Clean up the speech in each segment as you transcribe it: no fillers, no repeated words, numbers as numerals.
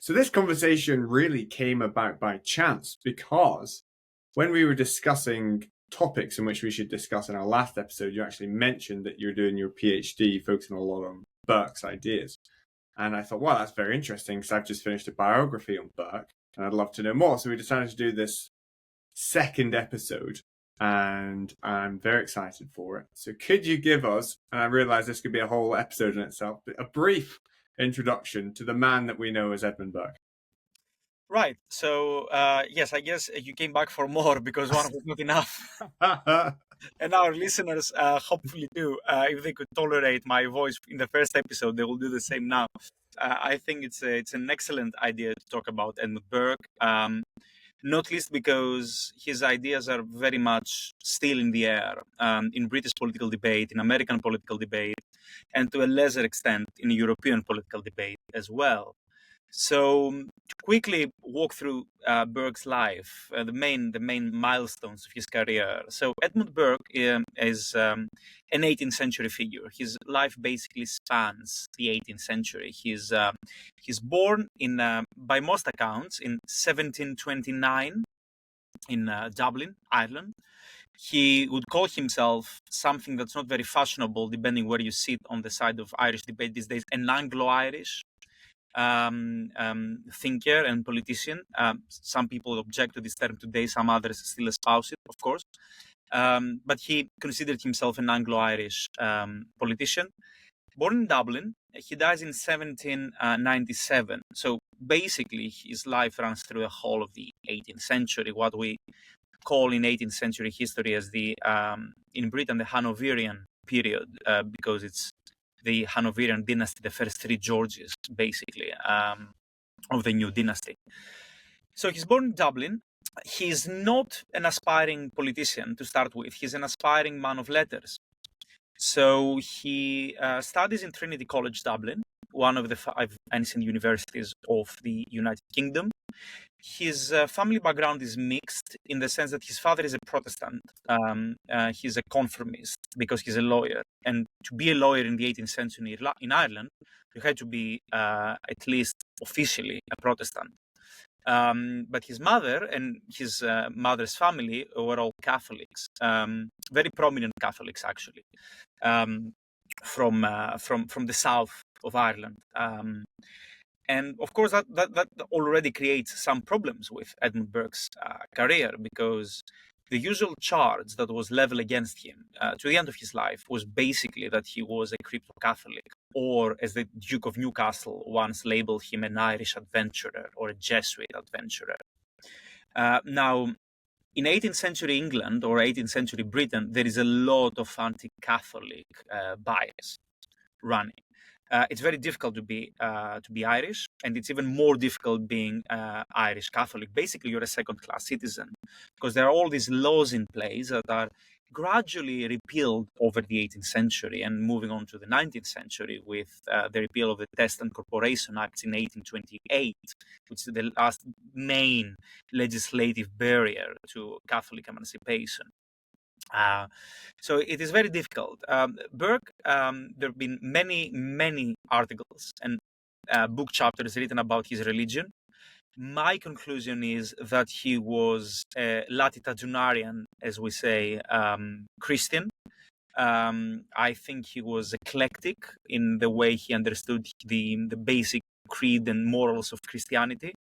So this conversation really came about by chance because when we were discussing topics in which we should discuss in our last episode, you actually mentioned that you're doing your PhD focusing a lot on Burke's ideas. And I thought, wow, that's very interesting because I've just finished a biography on Burke and I'd love to know more. So we decided to do this second episode and I'm very excited for it. So could you give us, and I realize this could be a whole episode in itself, but a brief introduction to the man that we know as Edmund Burke? Right. So, yes, I guess you came back for more because one was not enough. And our listeners hopefully do. If they could tolerate my voice in the first episode, they will do the same now. I think it's an excellent idea to talk about Edmund Burke, not least because his ideas are very much still in the air in British political debate, in American political debate, and to a lesser extent in European political debate as well. So to quickly walk through Burke's life, the main milestones of his career. So Edmund Burke is an 18th century figure. His life basically spans the 18th century. He's born in, by most accounts, in 1729 in Dublin, Ireland. He would call himself something that's not very fashionable, depending where you sit on the side of Irish debate these days, an Anglo-Irish thinker and politician. Some people object to this term today, some others still espouse it, of course. But he considered himself an Anglo-Irish politician. Born in Dublin, he dies in 1797. So basically, his life runs through the whole of the 18th century, what we call in 18th century history as the, in Britain, the Hanoverian period, because it's the Hanoverian dynasty, the first three Georges, basically, of the new dynasty. So he's born in Dublin. He's not an aspiring politician to start with. He's an aspiring man of letters. So he studies in Trinity College, Dublin, one of the 5 ancient universities of the United Kingdom. His family background is mixed in the sense that his father is a Protestant. He's a conformist because he's a lawyer. And to be a lawyer in the 18th century in Ireland, you had to be at least officially a Protestant. But his mother and his mother's family were all Catholics, very prominent Catholics, actually, from the south of Ireland. And of course, that already creates some problems with Edmund Burke's career, because the usual charge that was leveled against him to the end of his life was basically that he was a crypto-Catholic, or as the Duke of Newcastle once labeled him, an Irish adventurer or a Jesuit adventurer. Now, in 18th century England or 18th century Britain, there is a lot of anti-Catholic bias running. It's very difficult to be Irish, and it's even more difficult being Irish Catholic. Basically, you're a second-class citizen because there are all these laws in place that are gradually repealed over the 18th century and moving on to the 19th century with the repeal of the Test and Corporation Acts in 1828, which is the last main legislative barrier to Catholic emancipation. So it is very difficult. Burke, there have been many articles and book chapters written about his religion. My conclusion is that he was a latitudinarian, as we say, Christian. I think he was eclectic in the way he understood the basic creed and morals of Christianity.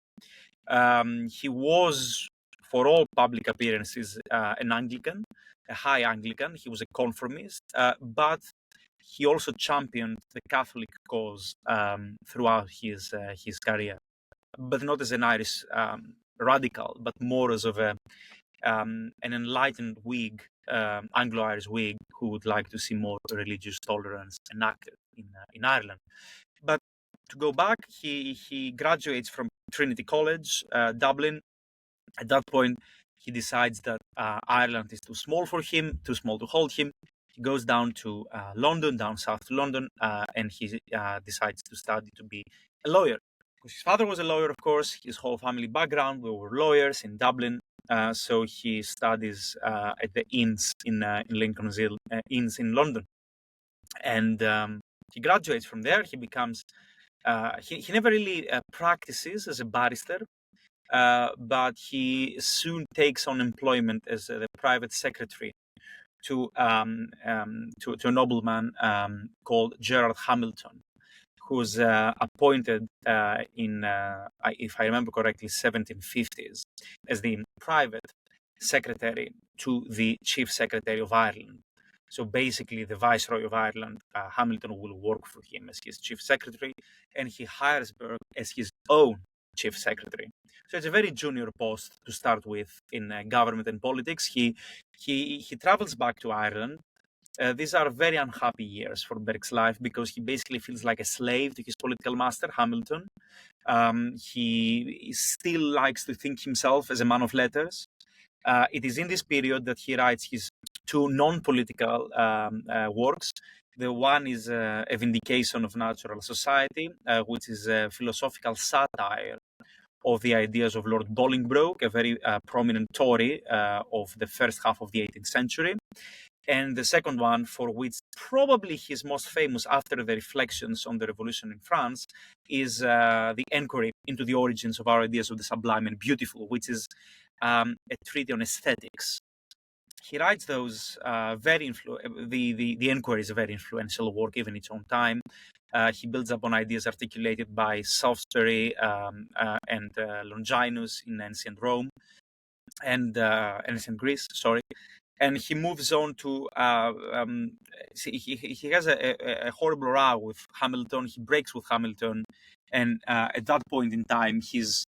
He was, for all public appearances, an Anglican, a high Anglican. He was a conformist, but he also championed the Catholic cause throughout his career, but not as an Irish radical, but more as of an enlightened Whig, Anglo-Irish Whig, who would like to see more religious tolerance enacted in Ireland. But to go back, he graduates from Trinity College, Dublin. At that point, he decides that Ireland is too small for him, too small to hold him. He goes down to London, down south to London, and he decides to study to be a lawyer. Because his father was a lawyer, of course. His whole family background, we were lawyers in Dublin. So he studies at the Inns in Lincoln's Inns in London. And he graduates from there. He becomes He never really practices as a barrister, but he soon takes on employment as the private secretary to a nobleman called Gerald Hamilton, who's appointed if I remember correctly, 1750s as the private secretary to the chief secretary of Ireland. So basically, the Viceroy of Ireland, Hamilton, will work for him as his chief secretary, and he hires Burke as his own chief secretary. So it's a very junior post to start with in government and politics. He travels back to Ireland. These are very unhappy years for Burke's life because he basically feels like a slave to his political master, Hamilton. He still likes to think himself as a man of letters. It is in this period that he writes his two non-political works. The one is A Vindication of Natural Society, which is a philosophical satire of the ideas of Lord Bolingbroke, a very prominent Tory of the first half of the 18th century. And the second one, for which probably he's most famous after the reflections on the revolution in France, is the Enquiry into the Origins of Our Ideas of the Sublime and Beautiful, which is a treatise on aesthetics. He writes those the Enquiry is a very influential work, even in its own time. He builds upon ideas articulated by Salisbury and Longinus in ancient Rome and ancient Greece. Sorry. And he moves on to he has a horrible row with Hamilton. He breaks with Hamilton, and at that point in time, he's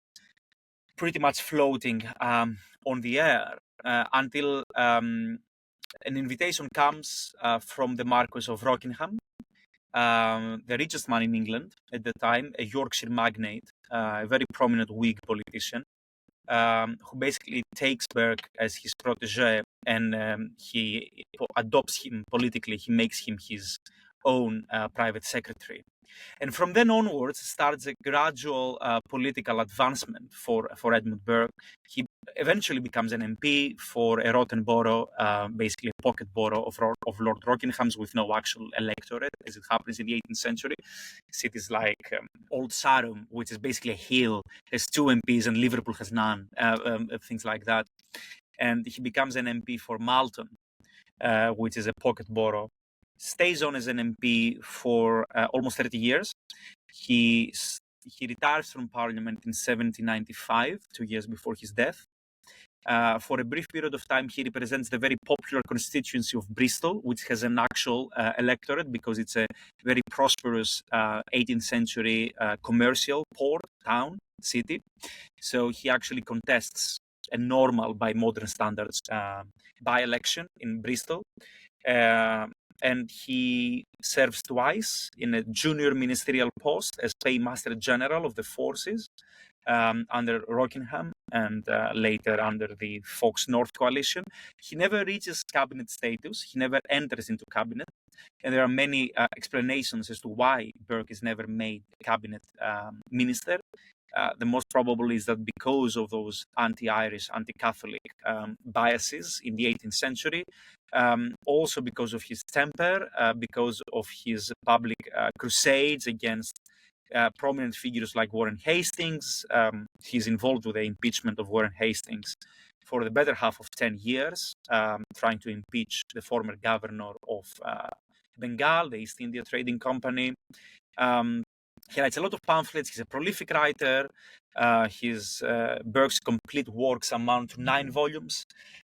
pretty much floating on the air until an invitation comes from the Marquis of Rockingham, the richest man in England at the time, a Yorkshire magnate, a very prominent Whig politician, who basically takes Burke as his protege, and he adopts him politically. He makes him his own private secretary. And from then onwards starts a gradual political advancement for Edmund Burke. He eventually becomes an MP for a rotten borough, basically a pocket borough of Lord Rockingham's with no actual electorate, as it happens in the 18th century. Cities like Old Sarum, which is basically a hill, has 2 MPs and Liverpool has none, things like that. And he becomes an MP for Malton, which is a pocket borough. Stays on as an MP for almost 30 years. He retires from Parliament in 1795, 2 years before his death. For a brief period of time, he represents the very popular constituency of Bristol, which has an actual electorate because it's a very prosperous 18th century commercial port, town, city. So he actually contests a normal, by modern standards, by-election in Bristol. And he serves twice in a junior ministerial post as Paymaster General of the Forces under Rockingham and later under the Fox North coalition. He never reaches cabinet status. He never enters into cabinet. And there are many explanations as to why Burke is never made cabinet minister. The most probable is that because of those anti-Irish, anti-Catholic biases in the 18th century, also because of his temper, because of his public crusades against prominent figures like Warren Hastings. He's involved with the impeachment of Warren Hastings for the better half of 10 years, trying to impeach the former governor of Bengal, the East India Trading Company. He writes a lot of pamphlets. He's a prolific writer. Burke's complete works amount to 9 volumes.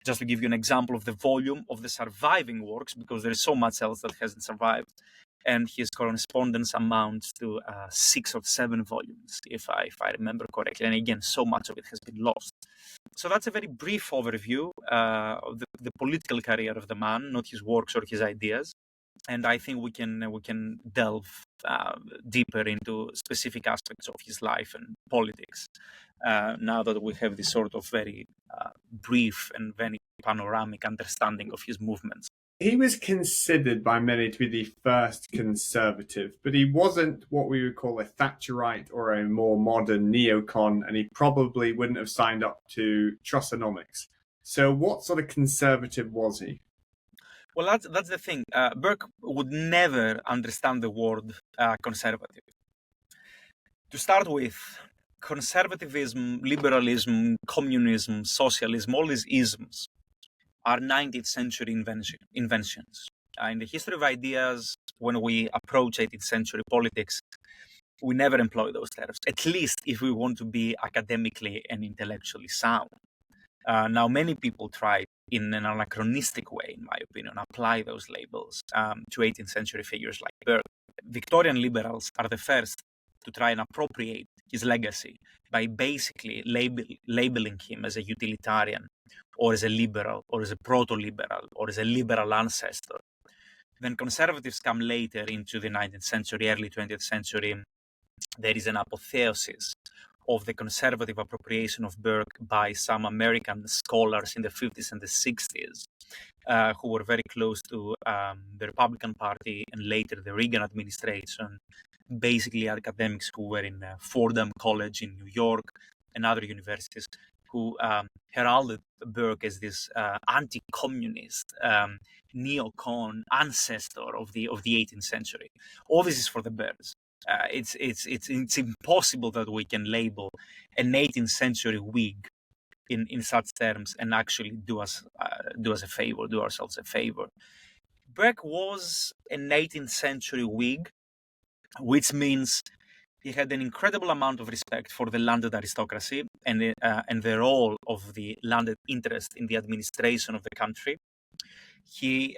Just to give you an example of the volume of the surviving works, because there is so much else that hasn't survived. And his correspondence amounts to 6 or 7 volumes, if I remember correctly. And again, so much of it has been lost. So that's a very brief overview of the political career of the man, not his works or his ideas. And I think we can delve deeper into specific aspects of his life and politics now that we have this sort of very brief and very panoramic understanding of his movements. He was considered by many to be the first conservative, but he wasn't what we would call a Thatcherite or a more modern neocon, and he probably wouldn't have signed up to Trussonomics. So what sort of conservative was he? Well, that's the thing. Burke would never understand the word conservative. To start with, conservatism, liberalism, communism, socialism, all these isms are 19th century inventions. In the history of ideas, when we approach 18th century politics, we never employ those terms, at least if we want to be academically and intellectually sound. Now, many people try, in an anachronistic way, in my opinion, apply those labels to 18th century figures like Burke. Victorian liberals are the first to try and appropriate his legacy by basically labeling him as a utilitarian, or as a liberal, or as a proto-liberal, or as a liberal ancestor. Then conservatives come later into the 19th century, early 20th century. There is an apotheosis of the conservative appropriation of Burke by some American scholars in the 50s and the 60s, who were very close to the Republican Party and later the Reagan administration, basically academics who were in Fordham College in New York and other universities, who heralded Burke as this anti-communist, neocon ancestor of the 18th century. All this is for the birds. It's impossible that we can label an 18th century Whig in such terms and actually do ourselves a favor. Burke was an 18th century Whig, which means he had an incredible amount of respect for the landed aristocracy and the role of the landed interest in the administration of the country. He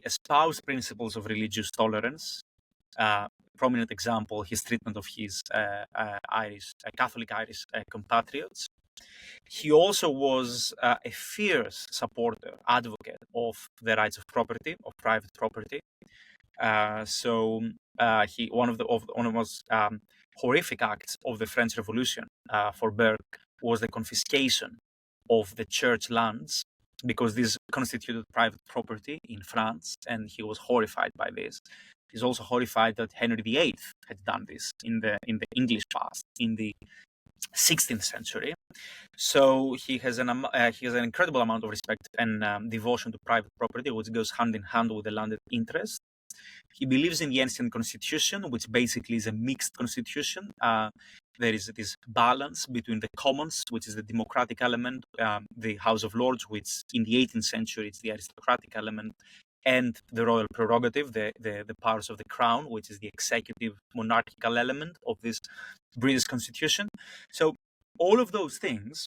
espoused principles of religious tolerance. Prominent example, his treatment of his Catholic Irish compatriots. He also was a fierce supporter, advocate of the rights of property, of private property. One of the most horrific acts of the French Revolution for Burke was the confiscation of the church lands, because this constituted private property in France, and he was horrified by this. He's also horrified that Henry VIII had done this in the English past, in the 16th century. So he has an incredible amount of respect and devotion to private property, which goes hand in hand with the landed interest. He believes in the ancient constitution, which basically is a mixed constitution. There is this balance between the commons, which is the democratic element, the House of Lords, which in the 18th century it's the aristocratic element, and the royal prerogative, the powers of the crown, which is the executive monarchical element of this British constitution. So all of those things,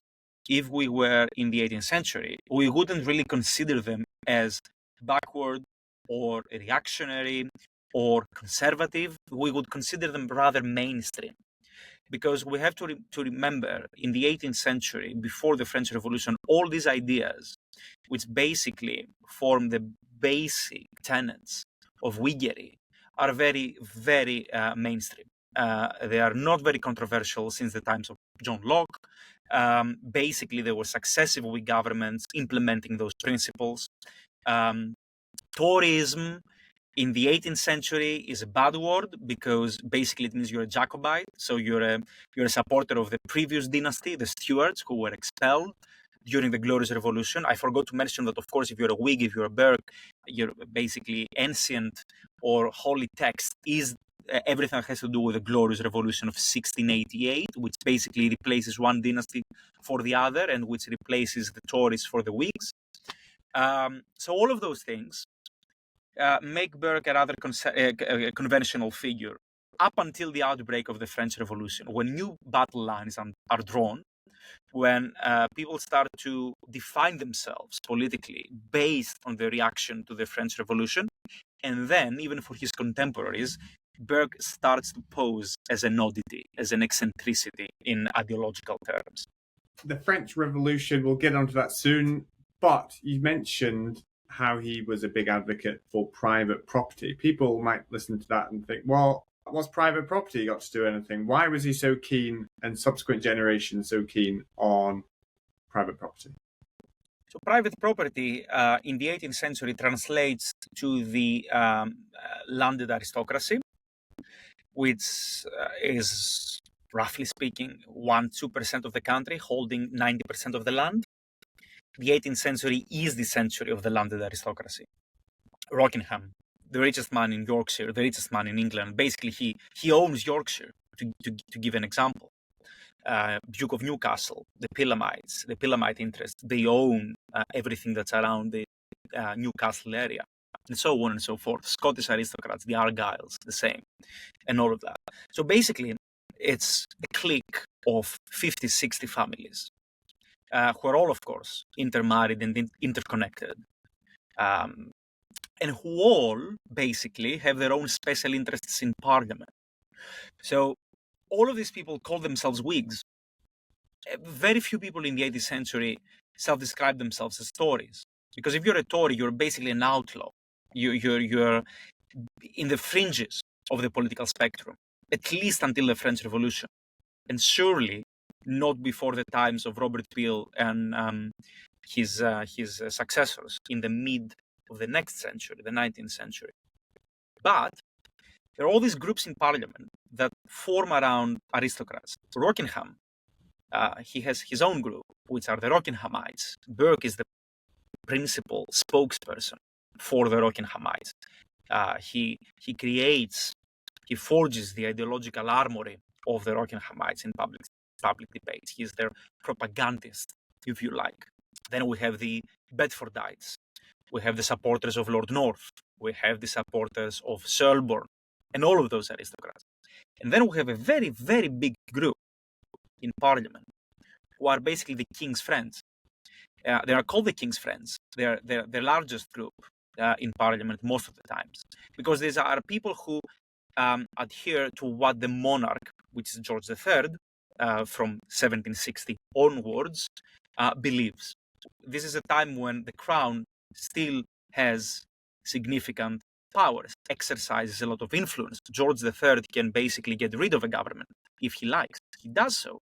if we were in the 18th century, we wouldn't really consider them as backward or reactionary or conservative. We would consider them rather mainstream. Because we have to remember, in the 18th century, before the French Revolution, all these ideas, which basically form the basic tenets of Whiggery, are very, very mainstream. They are not very controversial since the times of John Locke. Basically, there were successive Whig governments implementing those principles. Toryism in the 18th century is a bad word, because basically it means you're a Jacobite. So you're a supporter of the previous dynasty, the Stuarts, who were expelled during the Glorious Revolution. I forgot to mention that, of course, if you're a Whig, if you're a Burke, you're basically ancient or holy text is everything that has to do with the Glorious Revolution of 1688, which basically replaces one dynasty for the other and which replaces the Tories for the Whigs. So all of those things make Burke a rather conventional figure up until the outbreak of the French Revolution, when new battle lines are drawn, when people start to define themselves politically based on the reaction to the French Revolution. And then, even for his contemporaries, Burke starts to pose as an oddity, as an eccentricity in ideological terms. The French Revolution, we'll get onto that soon, but you mentioned how he was a big advocate for private property. People might listen to that and think, well, what's private property got to do anything? Why was he so keen, and subsequent generations so keen, on private property? So private property in the 18th century translates to the landed aristocracy, which is, roughly speaking, 1-2% of the country holding 90% of the land. The 18th century is the century of the landed aristocracy. Rockingham, the richest man in Yorkshire, the richest man in England, basically he owns Yorkshire. to give an example. Duke of Newcastle, the Pilamite interest, they own everything that's around the Newcastle area, and so on and so forth. Scottish aristocrats, the Argylls, the same, and all of that. So basically, it's a clique of 50, 60 families who are all, of course, intermarried and interconnected, and who all basically have their own special interests in Parliament. So all of these people call themselves Whigs. Very few people in the 18th century self-describe themselves as Tories, because if you're a Tory, you're basically an outlaw. You're in the fringes of the political spectrum, at least until the French Revolution, and surely not before the times of Robert Peel and his successors in the mid of the next century, the 19th century. But there are all these groups in Parliament that form around aristocrats. Rockingham, he has his own group, which are the Rockinghamites. Burke is the principal spokesperson for the Rockinghamites. He forges the ideological armory of the Rockinghamites in public debates. He's their propagandist, if you like. Then we have the Bedfordites. We have the supporters of Lord North. We have the supporters of Shelburne, and all of those aristocrats. And then we have a very, very big group in Parliament who are basically the king's friends. They are called the king's friends. They're the largest group in Parliament most of the times, because these are people who adhere to what the monarch, which is George III, from 1760 onwards, believes. This is a time when the crown still has significant powers, exercises a lot of influence. George III can basically get rid of a government if he likes. He does so.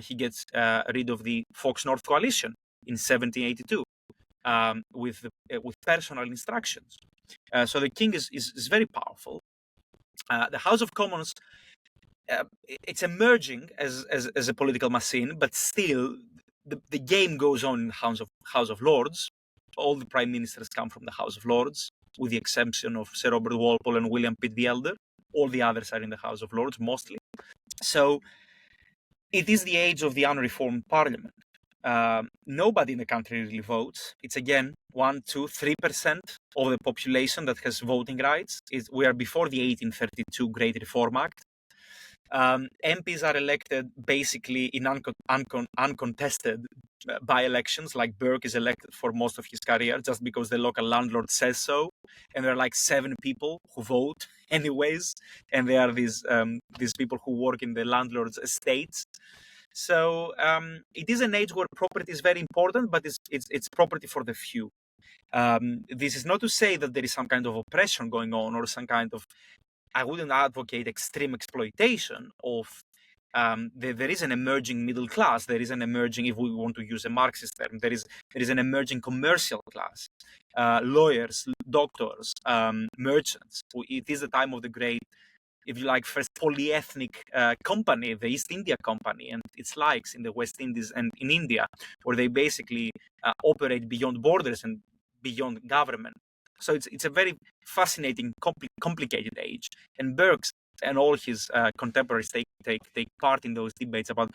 He gets rid of the Fox-North coalition in 1782 with personal instructions. So the king is very powerful. The House of Commons, it's emerging as a political machine, but still the game goes on in the House of Lords. All the prime ministers come from the House of Lords, with the exception of Sir Robert Walpole and William Pitt the Elder. All the others are in the House of Lords, mostly. So it is the age of the unreformed parliament. Nobody in the country really votes. It's again 1, 2, 3% of the population that has voting rights. We are before the 1832 Great Reform Act. MPs are elected basically in uncontested by-elections. Like Burke is elected for most of his career just because the local landlord says so, and there are like 7 people who vote anyways, and they are these people who work in the landlord's estates. So it is an age where property is very important, but it's property for the few. This is not to say that there is some kind of oppression going on or some kind of, I wouldn't advocate extreme exploitation of, there is an emerging middle class. There is an emerging, if we want to use a Marxist term, there is an emerging commercial class, lawyers, doctors, merchants. It is the time of the great, if you like, first polyethnic company, the East India Company, and its likes in the West Indies and in India, where they basically operate beyond borders and beyond government. So it's a very fascinating, complicated age. And Burke and all his contemporaries take part in those debates about,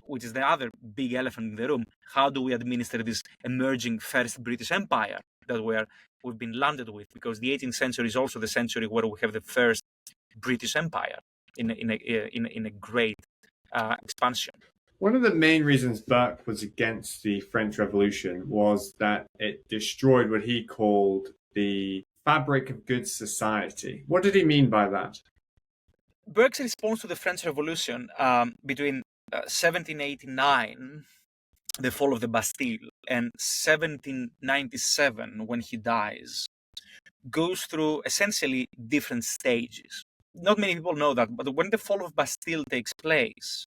which is the other big elephant in the room, how do we administer this emerging first British Empire that we've been landed with? Because the 18th century is also the century where we have the first British Empire in a great expansion. One of the main reasons Burke was against the French Revolution was that it destroyed what he called the fabric of good society. What did he mean by that? Burke's response to the French Revolution between 1789, the fall of the Bastille, and 1797, when he dies, goes through essentially different stages. Not many people know that, but when the fall of Bastille takes place,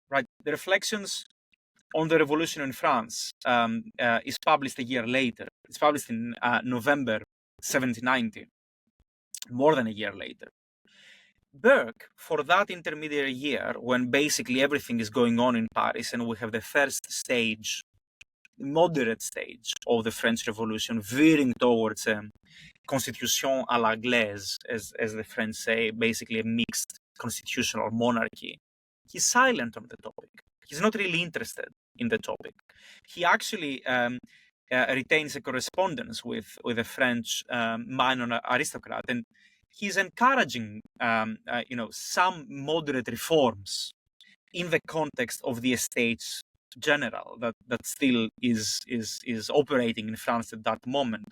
right, the Reflections on the Revolution in France is published a year later. It's published in November 1790, more than a year later. Burke, for that intermediary year, when basically everything is going on in Paris and we have the first stage, moderate stage of the French Revolution, veering towards a constitution à l'anglaise, as the French say, basically a mixed constitutional monarchy, he's silent on the topic. He's not really interested in the topic. He actually retains a correspondence with a French minor aristocrat, and he's encouraging some moderate reforms in the context of the Estates General that still is operating in France at that moment.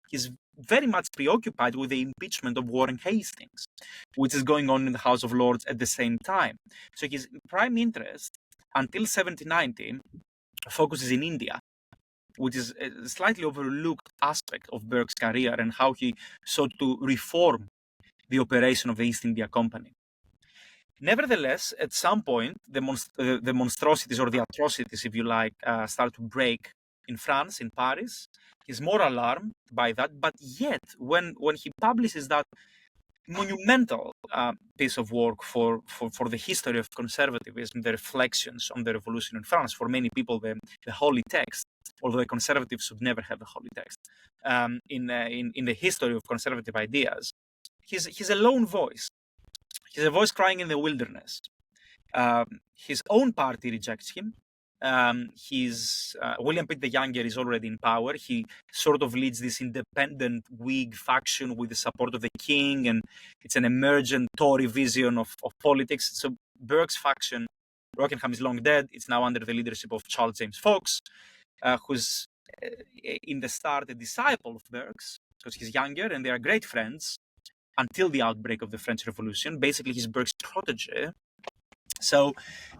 He's very much preoccupied with the impeachment of Warren Hastings, which is going on in the House of Lords at the same time. So his prime interest until 1790 focuses in India, which is a slightly overlooked aspect of Burke's career and how he sought to reform the operation of the East India Company. Nevertheless, at some point, the monstrosities or the atrocities, if you like, start to break in France, in Paris. He's more alarmed by that, but yet, when he publishes that monumental piece of work for the history of conservatism, the reflections on the revolution in France, for many people, the holy text, although the conservatives should never have the holy text, in the history of conservative ideas, he's a lone voice. He's a voice crying in the wilderness. His own party rejects him. William Pitt the Younger is already in power. He sort of leads this independent Whig faction with the support of the king, and it's an emergent Tory vision of politics. So Burke's faction, Rockingham, is long dead. It's now under the leadership of Charles James Fox, who's in the start a disciple of Burke's, because he's younger and they are great friends until the outbreak of the French Revolution. Basically, he's Burke's protege. So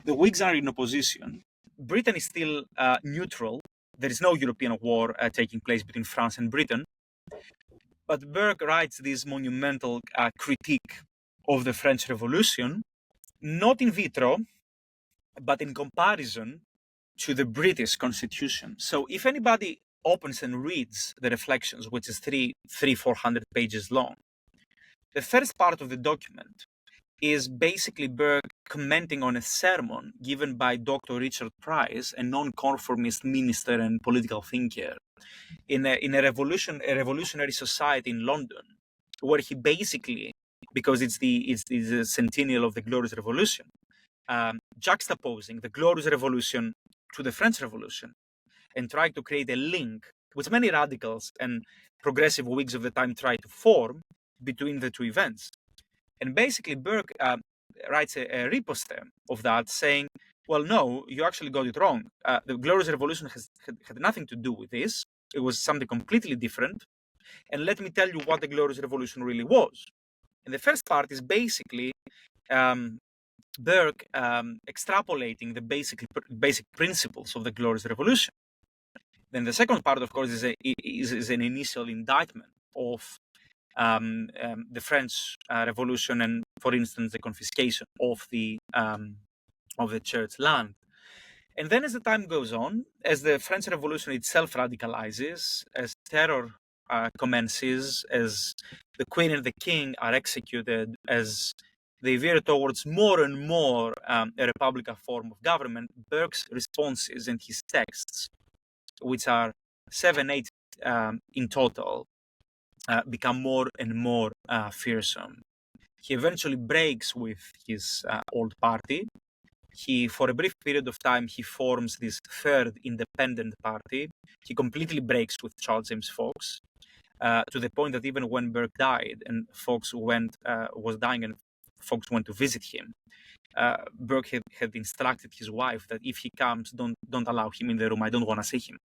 the Whigs are in opposition. Britain is still neutral. There is no European war taking place between France and Britain. But Burke writes this monumental critique of the French Revolution, not in vitro, but in comparison to the British Constitution. So if anybody opens and reads the reflections, which is 400 pages long, the first part of the document is basically Burke commenting on a sermon given by Dr. Richard Price, a non-conformist minister and political thinker, in a revolutionary society in London, where he basically, because it's the centennial of the Glorious Revolution, juxtaposing the Glorious Revolution to the French Revolution and trying to create a link, which many radicals and progressive Whigs of the time tried to form between the two events. And basically, Burke writes a riposte of that, saying, well, no, you actually got it wrong. The Glorious Revolution had nothing to do with this. It was something completely different. And let me tell you what the Glorious Revolution really was. And the first part is basically Burke extrapolating the basic principles of the Glorious Revolution. Then the second part, of course, is an initial indictment of the French Revolution and, for instance, the confiscation of the church land. And then as the time goes on, as the French Revolution itself radicalizes, as terror commences, as the Queen and the King are executed, as they veer towards more and more a republican form of government, Burke's responses and his texts, which are 7, 8 in total, become more and more fearsome. He eventually breaks with his old party. For a brief period of time, he forms this third independent party. He completely breaks with Charles James Fox, to the point that even when Burke died and Fox was dying and Fox went to visit him, Burke had instructed his wife that if he comes, don't allow him in the room. I don't want to see him.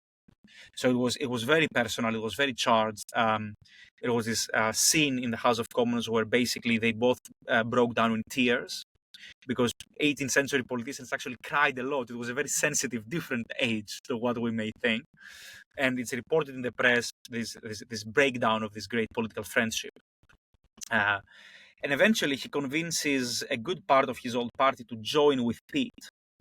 So it was very personal. It was very charged. There was this scene in the House of Commons where basically they both broke down in tears, because 18th century politicians actually cried a lot. It was a very sensitive, different age to what we may think. And it's reported in the press, this breakdown of this great political friendship. And eventually he convinces a good part of his old party to join with Pitt,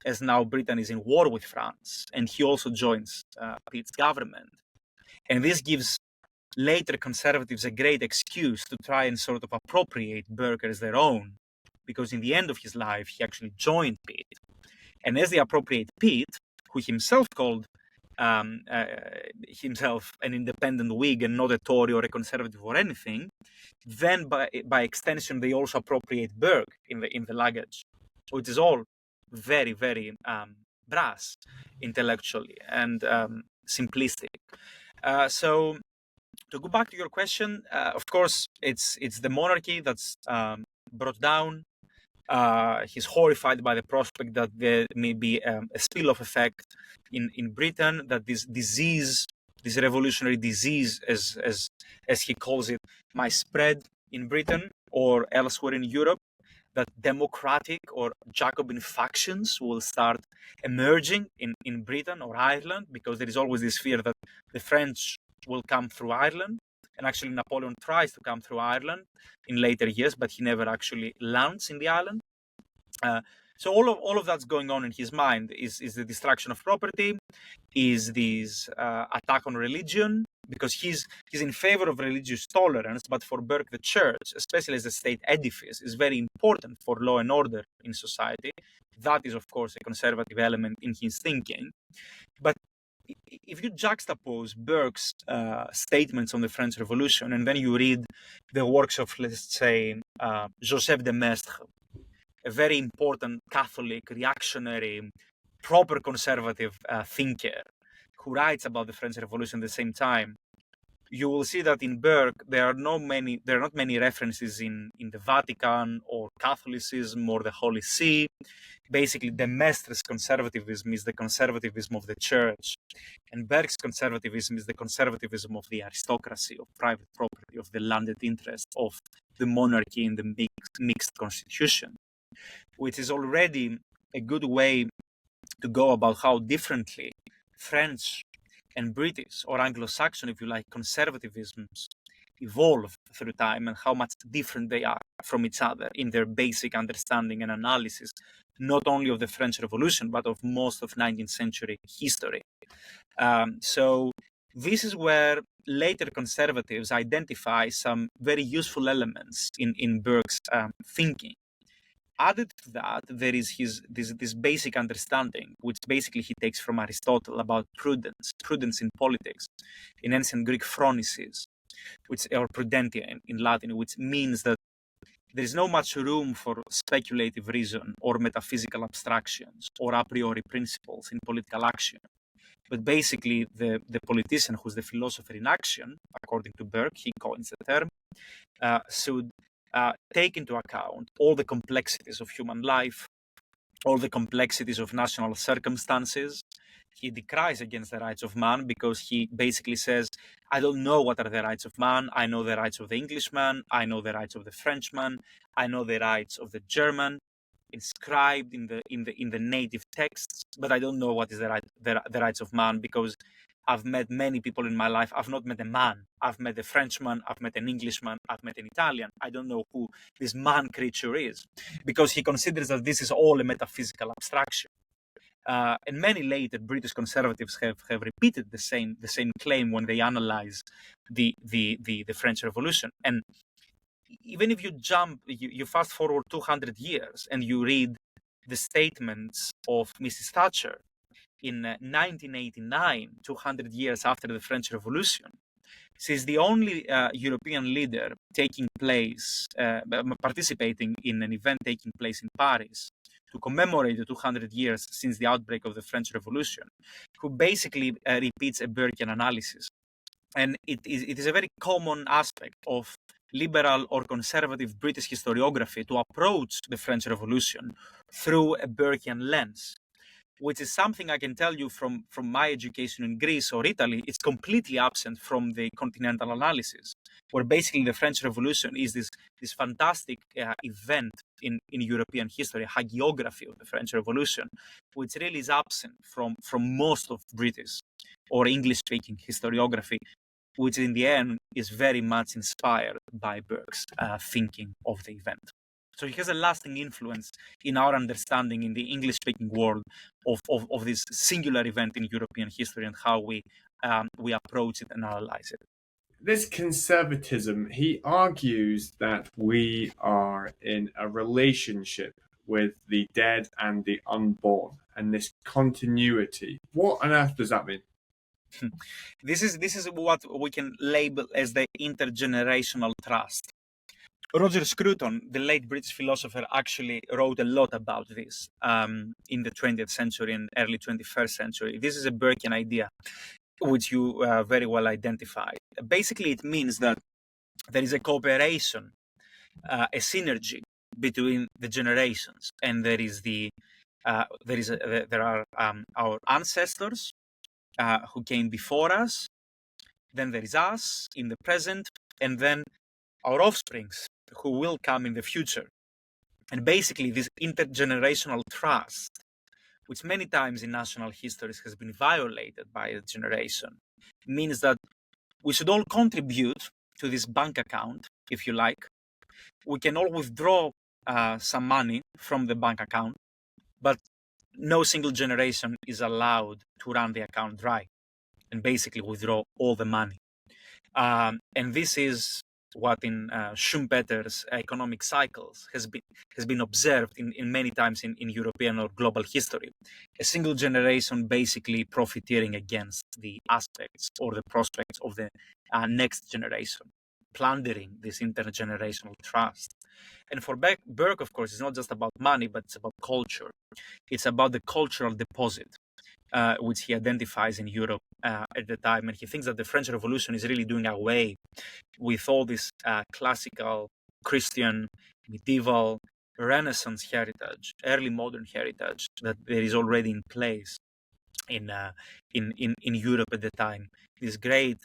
as now Britain is in war with France. And he also joins Pitt's government. And this gives later conservatives a great excuse to try and sort of appropriate Burke as their own, because in the end of his life, he actually joined Pitt. And as they appropriate Pitt, who himself called himself an independent Whig and not a Tory or a Conservative or anything, then by extension they also appropriate Burke in the luggage, which is all very, very brass intellectually and simplistic. So to go back to your question, of course, it's the monarchy that's brought down. He's horrified by the prospect that there may be a spill-off effect in Britain, that this disease, this revolutionary disease, as he calls it, might spread in Britain or elsewhere in Europe, that democratic or Jacobin factions will start emerging in Britain or Ireland, because there is always this fear that the French will come through Ireland. And actually, Napoleon tries to come through Ireland in later years, but he never actually lands in the island. So all of that's going on in his mind is the destruction of property, is this attack on religion, because he's in favor of religious tolerance, but for Burke, the church, especially as a state edifice, is very important for law and order in society. That is, of course, a conservative element in his thinking. But if you juxtapose Burke's statements on the French Revolution, and then you read the works of, let's say, Joseph de Maistre, a very important Catholic, reactionary, proper conservative thinker who writes about the French Revolution at the same time, you will see that in Burke there are not many references in the Vatican or Catholicism or the Holy See. Basically, de Maistre's conservatism is the conservatism of the church, and Burke's conservatism is the conservatism of the aristocracy, of private property, of the landed interest, of the monarchy in the mixed constitution, which is already a good way to go about how differently French and British, or Anglo-Saxon, if you like, conservatisms evolve through time, and how much different they are from each other in their basic understanding and analysis, not only of the French Revolution, but of most of 19th century history. So this is where later conservatives identify some very useful elements in Burke's thinking. Added to that, there is this basic understanding, which basically he takes from Aristotle, about prudence in politics, in ancient Greek phronesis, or prudentia in Latin, which means that there is not much room for speculative reason or metaphysical abstractions or a priori principles in political action. But basically, the politician, who's the philosopher in action, according to Burke, he coins the term, should take into account all the complexities of human life, all the complexities of national circumstances. He decries against the rights of man, because he basically says, I don't know what are the rights of man. I know the rights of the Englishman. I know the rights of the Frenchman. I know the rights of the German, inscribed in the native texts, but I don't know what is the rights of man, because I've met many people in my life. I've not met a man. I've met a Frenchman. I've met an Englishman. I've met an Italian. I don't know who this man creature is, because he considers that this is all a metaphysical abstraction. And many later British conservatives have repeated the same claim when they analyze the French Revolution. And even if you fast forward 200 years and you read the statements of Mrs. Thatcher in 1989, 200 years after the French Revolution, she's the only European leader participating in an event taking place in Paris to commemorate the 200 years since the outbreak of the French Revolution, who basically repeats a Burkean analysis. And it is a very common aspect of liberal or conservative British historiography to approach the French Revolution through a Burkean lens, which is something I can tell you from my education in Greece or Italy. It's completely absent from the continental analysis, where basically the French Revolution is this fantastic event in European history, hagiography of the French Revolution, which really is absent from most of British or English-speaking historiography, which in the end is very much inspired by Burke's thinking of the event. So he has a lasting influence in our understanding in the English-speaking world of this singular event in European history and how we approach it and analyze it. This conservatism, he argues that we are in a relationship with the dead and the unborn, and this continuity. What on earth does that mean? This is what we can label as the intergenerational trust. Roger Scruton, the late British philosopher, actually wrote a lot about this in the 20th century and early 21st century. This is a Burkean idea, which you very well identified. Basically, it means that there is a cooperation, a synergy between the generations, and there are our ancestors who came before us. Then there is us in the present, and then our offsprings who will come in the future. And basically, this intergenerational trust, which many times in national histories has been violated by a generation, means that we should all contribute to this bank account, if you like. We can all withdraw some money from the bank account, but no single generation is allowed to run the account dry and basically withdraw all the money. And this is what in Schumpeter's economic cycles has been observed in many times in European or global history. A single generation basically profiteering against the aspects or the prospects of the next generation, plundering this intergenerational trust. And for Burke, of course, it's not just about money, but it's about culture. It's about the cultural deposit, which he identifies in Europe at the time. And he thinks that the French Revolution is really doing away with all this classical, Christian, medieval, Renaissance heritage, early modern heritage that there is already in place in Europe at the time. This great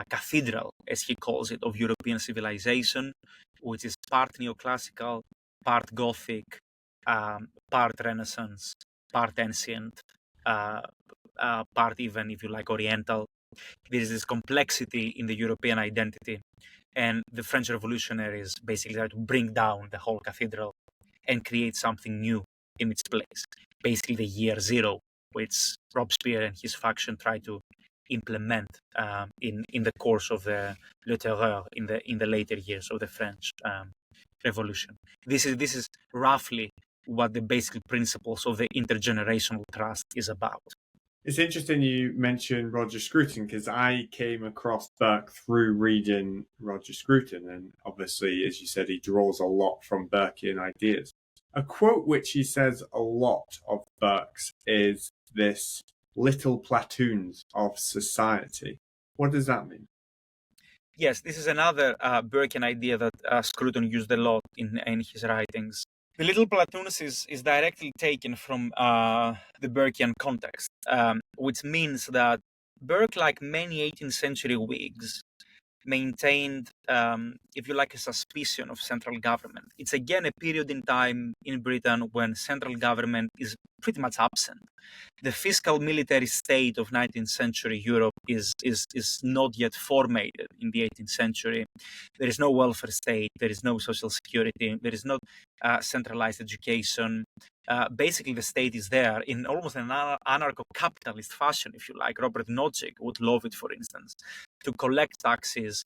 cathedral, as he calls it, of European civilization, which is part neoclassical, part Gothic, part Renaissance, part ancient, part even, if you like, Oriental. There is this complexity in the European identity, and the French revolutionaries basically try to bring down the whole cathedral and create something new in its place. Basically, the year zero, which Robespierre and his faction try to implement in the course of the Le Terreur in the later years of the French Revolution. This is roughly what the basic principles of the intergenerational trust is about. It's interesting you mentioned Roger Scruton, because I came across Burke through reading Roger Scruton, and obviously, as you said, he draws a lot from Burkean ideas. A quote which he says a lot of Burke's is this little platoons of society. What does that mean? Yes, this is another Burkean idea that Scruton used a lot in his writings. The little platoons is directly taken from the Burkean context, which means that Burke, like many 18th century Whigs, maintained, if you like, a suspicion of central government. It's again a period in time in Britain when central government is pretty much absent. The fiscal military state of 19th century Europe is not yet formated in the 18th century. There is no welfare state, there is no social security, there is no centralized education. Basically, the state is there in almost an anarcho-capitalist fashion, if you like. Robert Nozick would love it, for instance, to collect taxes,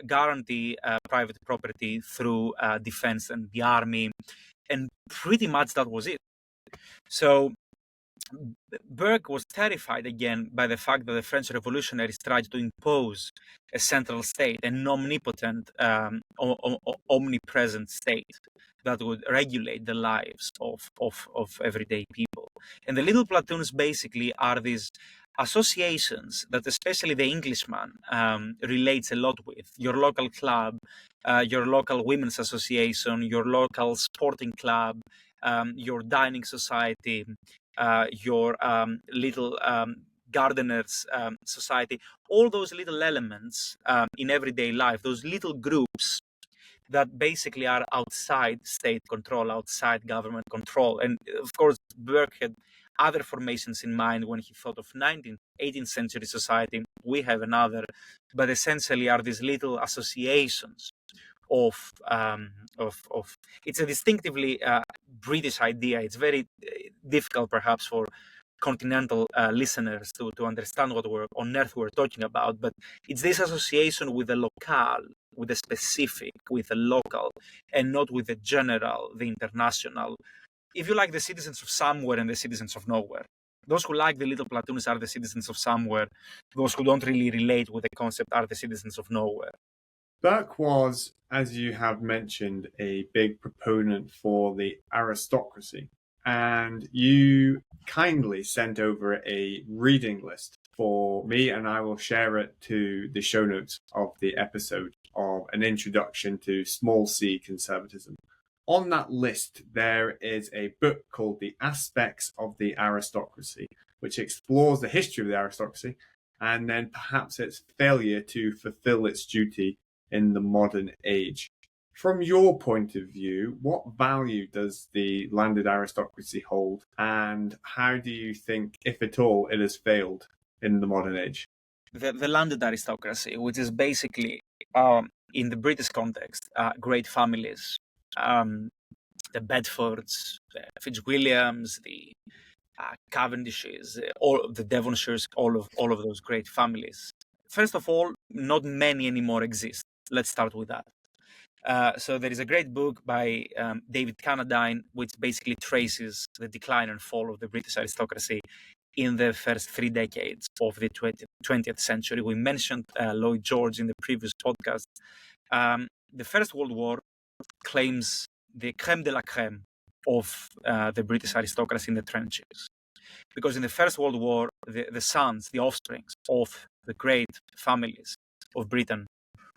guarantee private property through defense and the army, and pretty much that was it. So Burke was terrified again by the fact that the French revolutionaries tried to impose a central state, an omnipotent, omnipresent state that would regulate the lives of everyday people. And the little platoons basically are these associations that especially the Englishman relates a lot with. Your local club, your local women's association, your local sporting club, your dining society, your little gardeners society, all those little elements in everyday life, those little groups that basically are outside state control, outside government control. And of course, Burke had other formations in mind when he thought of 18th century society. We have another, but essentially are these little associations of it's a distinctively British idea. It's very difficult perhaps for continental listeners to understand what on earth we're talking about, but it's this association with the locale, with the specific, with the local, and not with the general, the international, if you like, the citizens of somewhere and the citizens of nowhere. Those who like the little platoons are the citizens of somewhere. Those who don't really relate with the concept are the citizens of nowhere. Burke was, as you have mentioned, a big proponent for the aristocracy. And you kindly sent over a reading list for me, and I will share it to the show notes of the episode of an introduction to small c conservatism. On that list, there is a book called The Aspects of the Aristocracy, which explores the history of the aristocracy and then perhaps its failure to fulfill its duty in the modern age. From your point of view, what value does the landed aristocracy hold, and how do you think, if at all, it has failed in the modern age? The landed aristocracy, which is basically, in the British context, great families, the Bedfords, the Fitzwilliams, the Cavendishes, all of the Devonshires, all of those great families. First of all, not many anymore exist. Let's start with that. So there is a great book by David Cannadine, which basically traces the decline and fall of the British aristocracy in the first 3 decades of the 20th century. We mentioned Lloyd George in the previous podcast. The First World War claims the crème de la crème of the British aristocracy in the trenches. Because in the First World War, the sons, the offsprings of the great families of Britain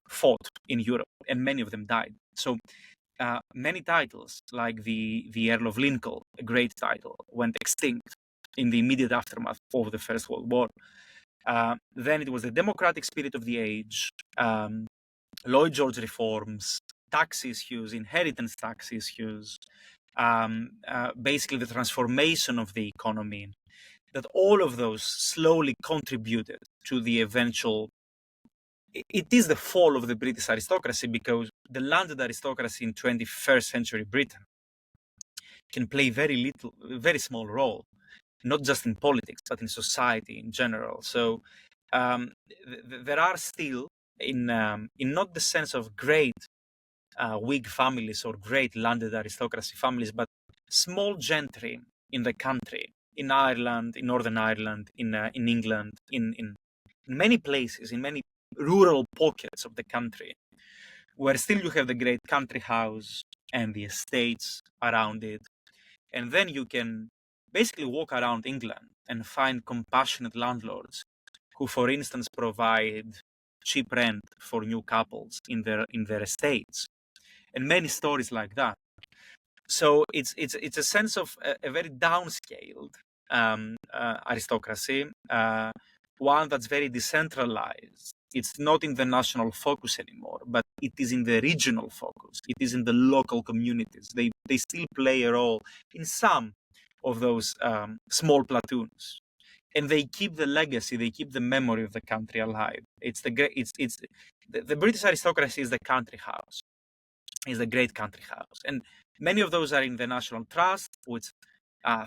fought in Europe, and many of them died. So many titles, like the Earl of Lincoln, a great title, went extinct in the immediate aftermath of the First World War. Then it was the democratic spirit of the age, Lloyd George reforms, tax issues, inheritance tax issues, basically the transformation of the economy, that all of those slowly contributed to the eventual. It is the fall of the British aristocracy, because the landed aristocracy in 21st century Britain can play very small role, not just in politics, but in society in general. So there are still, in not the sense of great Whig families or great landed aristocracy families, but small gentry in the country, in Ireland, in Northern Ireland, in England, in many places, in many rural pockets of the country, where still you have the great country house and the estates around it. And then you can basically walk around England and find compassionate landlords who, for instance, provide cheap rent for new couples in their estates, and many stories like that. So it's a sense of a very downscaled aristocracy, one that's very decentralized. It's not in the national focus anymore, but it is in the regional focus. It is in the local communities. They still play a role in some of those small platoons, and they keep the legacy. They keep the memory of the country alive. The British aristocracy is the country house, is the great country house, and many of those are in the National Trust, which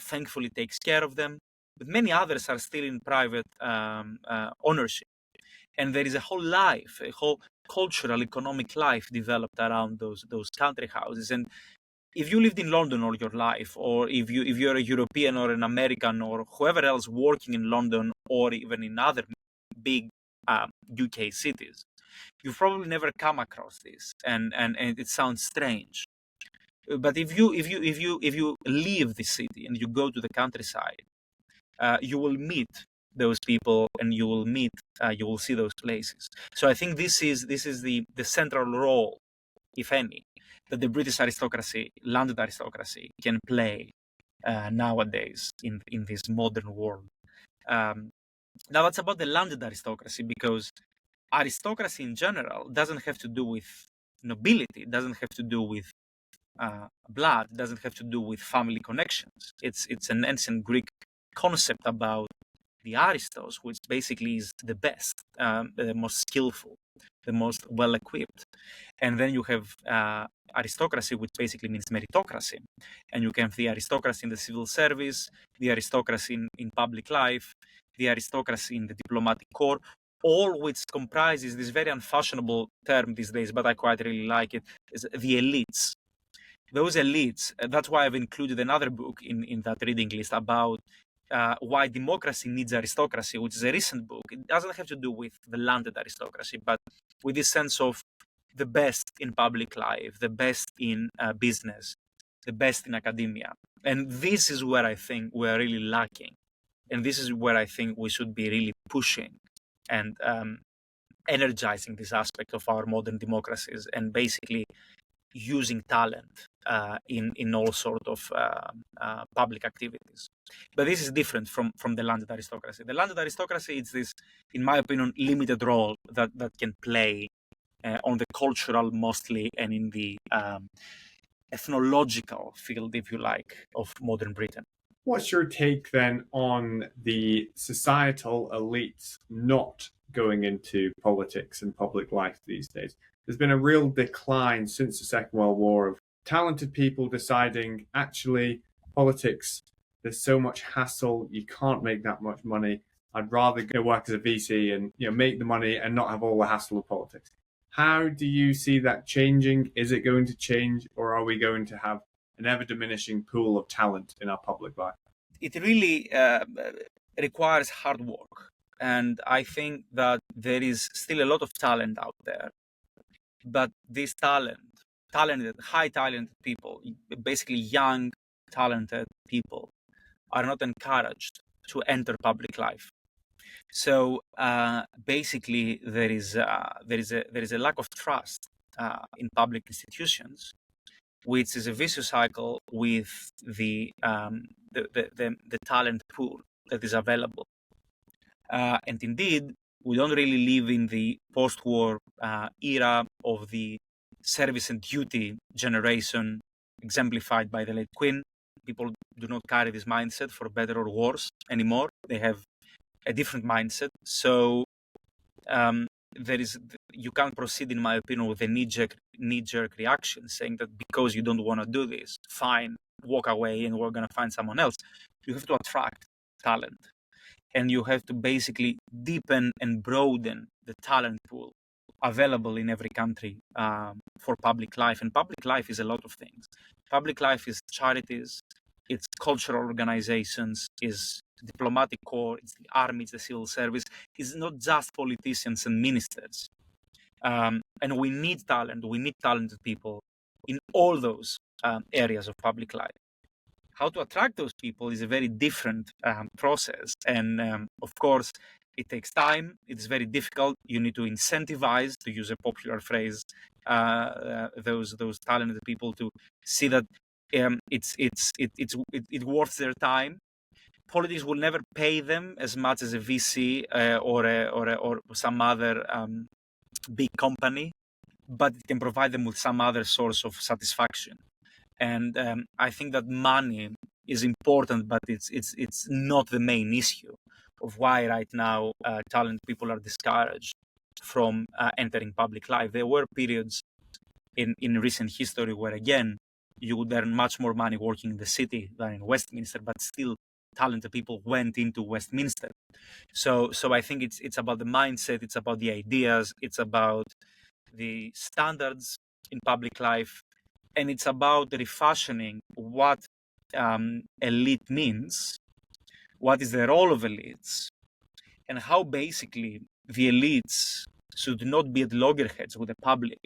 thankfully takes care of them. But many others are still in private ownership. And there is a whole life, a whole cultural, economic life developed around those country houses. And if you lived in London all your life, or if you're a European or an American or whoever else working in London or even in other big UK cities, you've probably never come across this, and it sounds strange. But if you leave the city and you go to the countryside, you will meet those people, and you will see those places. So I think this is the central role, if any, that the British aristocracy, landed aristocracy, can play nowadays in this modern world. Now that's about the landed aristocracy, because aristocracy in general doesn't have to do with nobility, doesn't have to do with blood, doesn't have to do with family connections. It's an ancient Greek concept about the aristos, which basically is the best, the most skillful, the most well-equipped. And then you have aristocracy, which basically means meritocracy. And you can have the aristocracy in the civil service, the aristocracy in public life, the aristocracy in the diplomatic corps, all which comprises this very unfashionable term these days, but I quite really like it, is the elites. Those elites, that's why I've included another book in that reading list about why democracy needs aristocracy, which is a recent book. It doesn't have to do with the landed aristocracy, but with this sense of the best in public life, the best in business, the best in academia. And this is where I think we're really lacking. And this is where I think we should be really pushing and energizing this aspect of our modern democracies, and basically using talent in all sort of public activities. But this is different from the landed aristocracy. The landed aristocracy is this, in my opinion, limited role that can play on the cultural mostly, and in the ethnological field, if you like, of modern Britain. What's your take then on the societal elites not going into politics and public life these days? There's been a real decline since the Second World War of talented people deciding, actually, politics, there's so much hassle, you can't make that much money. I'd rather go work as a VC and make the money and not have all the hassle of politics. How do you see that changing? Is it going to change, or are we going to have an ever-diminishing pool of talent in our public life? It really requires hard work. And I think that there is still a lot of talent out there. But this talented, high talented people, basically young, talented people, are not encouraged to enter public life. So basically, there is a lack of trust in public institutions, which is a vicious cycle with the talent pool that is available. And indeed, we don't really live in the post-war era of the service and duty generation exemplified by the late Queen. People do not carry this mindset, for better or worse, anymore. They have a different mindset. So you can't proceed, in my opinion, with a knee-jerk reaction saying that because you don't want to do this, fine, walk away and we're going to find someone else. You have to attract talent, and you have to basically deepen and broaden the talent pool available in every country for public life. And public life is a lot of things. Public life is charities, it's cultural organizations, is diplomatic corps, it's the army, it's the civil service. It's not just politicians and ministers. And we need talent. We need talented people in all those areas of public life. How to attract those people is a very different process. And of course, it takes time. It's very difficult. You need to incentivize, to use a popular phrase, those talented people to see that it's worth their time. Politics will never pay them as much as a VC or some other big company, but it can provide them with some other source of satisfaction. And I think that money is important, but it's not the main issue of why right now talented people are discouraged from entering public life. There were periods in recent history where, again, you would earn much more money working in the city than in Westminster, but still talented people went into Westminster. So I think it's about the mindset, it's about the ideas, it's about the standards in public life, and it's about refashioning what elite means, what is the role of elites, and how basically the elites should not be at loggerheads with the public,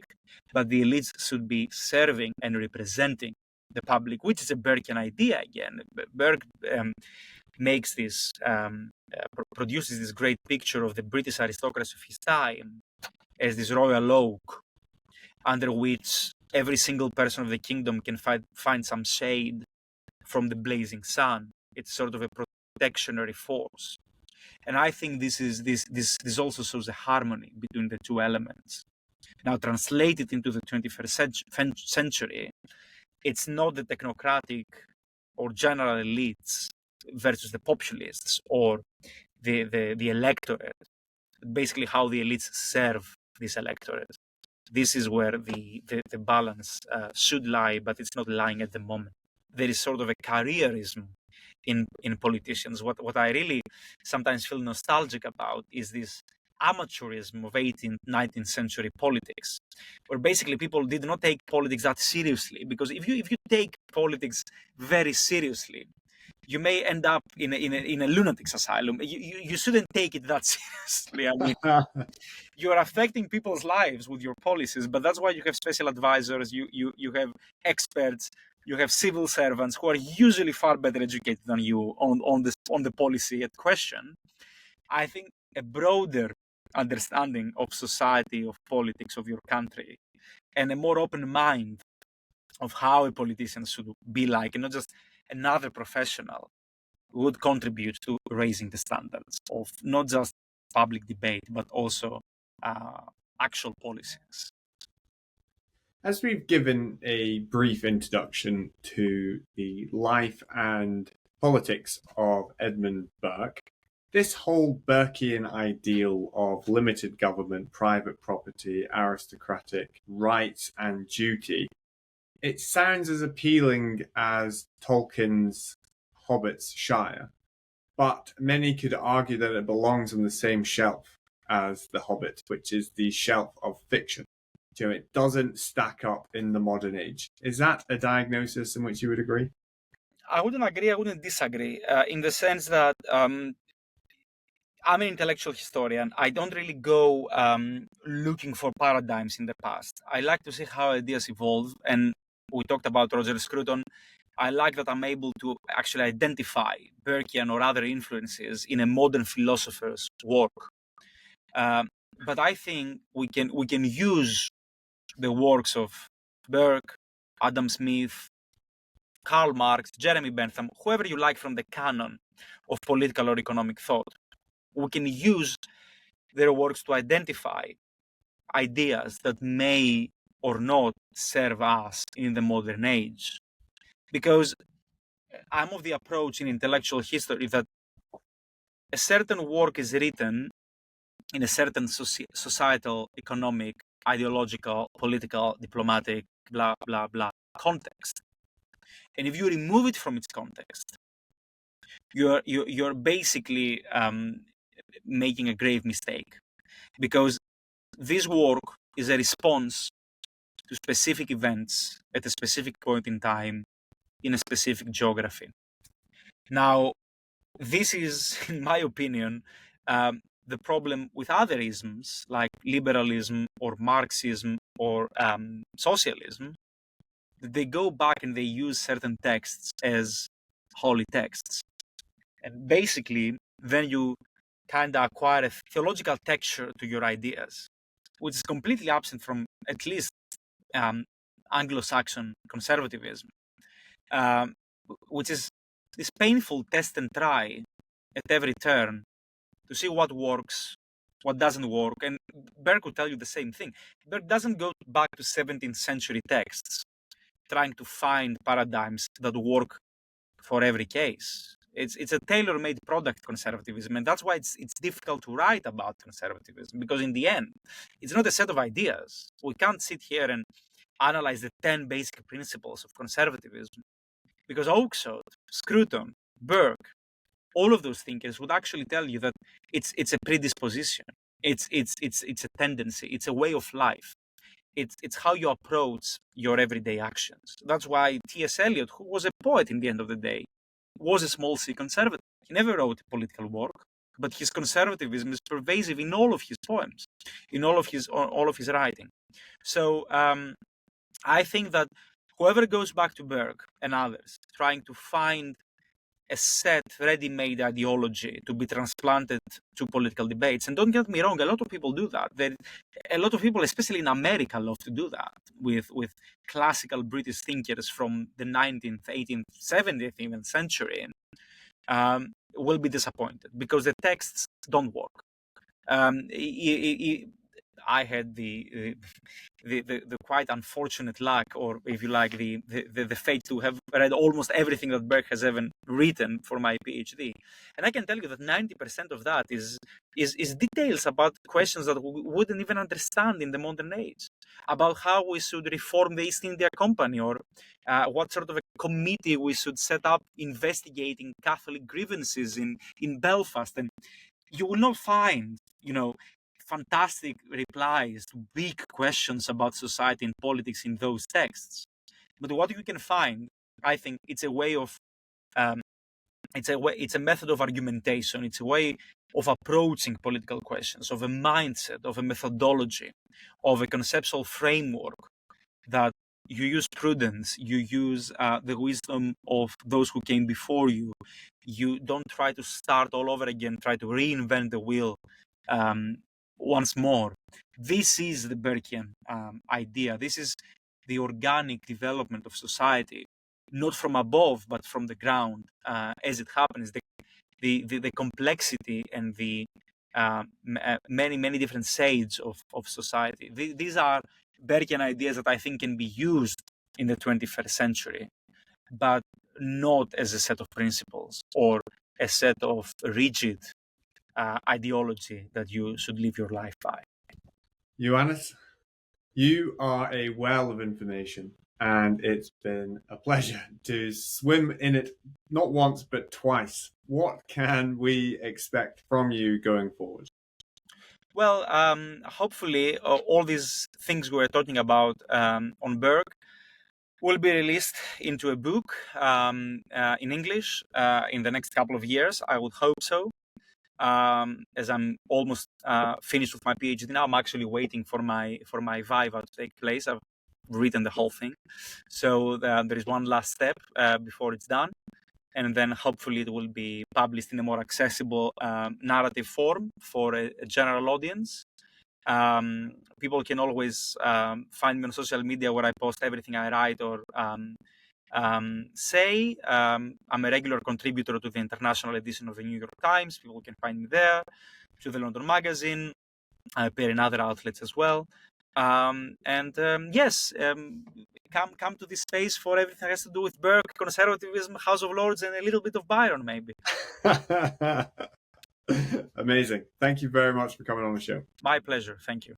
but the elites should be serving and representing the public, which is a Burkean idea again. Burke makes this, produces this great picture of the British aristocracy of his time as this royal oak under which every single person of the kingdom can find some shade from the blazing sun. It's sort of a protectionary force. And I think this also shows a harmony between the two elements. Now, translated into the 21st century, it's not the technocratic or general elites versus the populists or the electorate. Basically, how the elites serve this electorate. This is where the balance should lie, but it's not lying at the moment. There is sort of a careerism in politicians. What I really sometimes feel nostalgic about is this amateurism of 18th, 19th century politics, where basically people did not take politics that seriously. Because if you take politics very seriously, you may end up in a lunatic asylum. You shouldn't take it that seriously. I mean, you're affecting people's lives with your policies, but that's why you have special advisors, you have experts, you have civil servants who are usually far better educated than you on the policy at question. I think a broader understanding of society, of politics, of your country, and a more open mind of how a politician should be like, and not just another professional, would contribute to raising the standards of not just public debate, but also actual policies. As we've given a brief introduction to the life and politics of Edmund Burke, this whole Burkean ideal of limited government, private property, aristocratic rights and duty, it sounds as appealing as Tolkien's Hobbit's Shire, but many could argue that it belongs on the same shelf as The Hobbit, which is the shelf of fiction. So it doesn't stack up in the modern age. Is that a diagnosis in which you would agree? I wouldn't agree, I wouldn't disagree, in the sense that I'm an intellectual historian. I don't really go looking for paradigms in the past. I like to see how ideas evolve, and we talked about Roger Scruton. I like that I'm able to actually identify Burkean or other influences in a modern philosopher's work. But I think we can use the works of Burke, Adam Smith, Karl Marx, Jeremy Bentham, whoever you like from the canon of political or economic thought. We can use their works to identify ideas that may or not serve us in the modern age. Because I'm of the approach in intellectual history that a certain work is written in a certain societal, economic, ideological, political, diplomatic, blah, blah, blah context. And if you remove it from its context, you're basically making a grave mistake, because this work is a response to specific events at a specific point in time in a specific geography. Now, this is, in my opinion, the problem with other isms like liberalism or Marxism or socialism. They go back and they use certain texts as holy texts. And basically, then you kind of acquire a theological texture to your ideas, which is completely absent from at least Anglo-Saxon conservatism, which is this painful test and try at every turn to see what works, what doesn't work. And Burke will tell you the same thing. Burke doesn't go back to 17th century texts trying to find paradigms that work for every case. It's a tailor-made product, conservatism, and that's why it's difficult to write about conservatism, because in the end, it's not a set of ideas. We can't sit here and analyze the 10 basic principles of conservatism, because Oakeshott, Scruton, Burke, all of those thinkers would actually tell you that it's a predisposition, it's a tendency, it's a way of life. It's how you approach your everyday actions. That's why T.S. Eliot, who was a poet in the end of the day, was a small c conservative. He never wrote political work, but his conservatism is pervasive in all of his poems, in all of his writing. So I think that whoever goes back to Burke and others, trying to find a set, ready-made ideology to be transplanted to political debates. And don't get me wrong, a lot of people do that. A lot of people, especially in America, love to do that with classical British thinkers from the 19th, 18th, 17th even century, will be disappointed because the texts don't work. I had the quite unfortunate luck, or if you like, the fate to have read almost everything that Burke has ever written for my PhD, and I can tell you that 90% of that is details about questions that we wouldn't even understand in the modern age, about how we should reform the East India Company, or what sort of a committee we should set up investigating Catholic grievances in Belfast, and you will not find, fantastic replies to big questions about society and politics in those texts. But what you can find, I think, it's a way of it's a method of argumentation. It's a way of approaching political questions, of a mindset, of a methodology, of a conceptual framework that you use prudence, you use the wisdom of those who came before you. You don't try to start all over again, try to reinvent the wheel once more. This is the Burkean idea. This is the organic development of society, not from above, but from the ground. As it happens, the complexity and the many different shades of society. These are Burkean ideas that I think can be used in the 21st century, but not as a set of principles or a set of rigid ideology that you should live your life by. Ioannes, you are a well of information, and it's been a pleasure to swim in it not once but twice. What can we expect from you going forward? Well, hopefully, all these things we were talking about on Burke will be released into a book in English in the next couple of years. I would hope so. As I'm almost finished with my PhD now, I'm actually waiting for my viva to take place. I've written the whole thing, so there is one last step before it's done, and then hopefully it will be published in a more accessible narrative form for a general audience. People can always find me on social media, where I post everything I write or say. I'm a regular contributor to the international edition of the New York Times. People can find me there, to the London Magazine. I appear in other outlets as well. Yes, come to this space for everything that has to do with Burke, conservatism, House of Lords, and a little bit of Byron, maybe. Amazing. Thank you very much for coming on the show. My pleasure. Thank you.